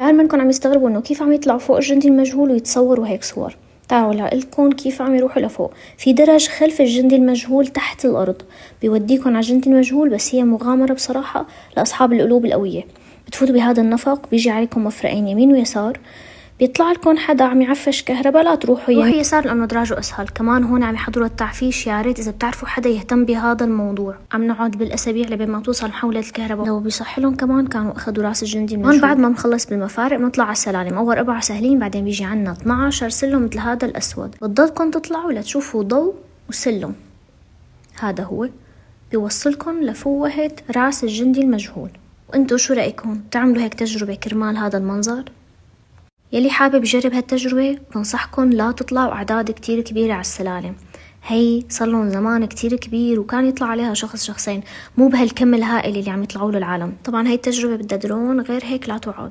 هل منكم عم يستغربوا انه كيف عم يطلعوا فوق الجندي المجهول ويتصوروا هيك صور؟ تعالوا لقلكن كيف عم يروحوا لفوق. في درج خلف الجندي المجهول تحت الأرض بيوديكم على الجندي المجهول، بس هي مغامرة بصراحة لأصحاب القلوب القوية. بتفوتوا بهذا النفق، بيجي عليكم مفرقين يمين ويسار، بيطلع لكم حدا عم يعفش كهرباء، لا تروحوا يمين، روحوا يسار لأنه دراجه أسهل. كمان هون عم يحضروا التعفيش، يا ريت إذا بتعرفوا حدا يهتم بهذا الموضوع. عم نقعد بالأسابيع لبين ما توصل محولة الكهرباء، لو بيصح لهم كمان كانوا أخذوا راس الجندي المجهول. هون بعد ما بنخلص بالمفارق بنطلع على السلالم، أول 4 سهلين، بعدين بيجي عنا 12 سلم مثل هذا الأسود، بتضلكم تطلعوا لتشوفوا ضوء وسلم. هذا هو بيوصلكم لفوهة راس الجندي المجهول. وانتو شو رأيكم؟ تعملوا هيك تجربة كرمال هذا المنظر؟ يلي حابب يجرب هالتجربة بنصحكن لا تطلعوا أعداد كتير كبيرة على السلالم. هي صارلن زمان كتير كبير وكان يطلع عليها شخص شخصين، مو بهالكم الهائل اللي عم يطلعوا له العالم. طبعا هي التجربة بدها درون، غير هيك لا تعود.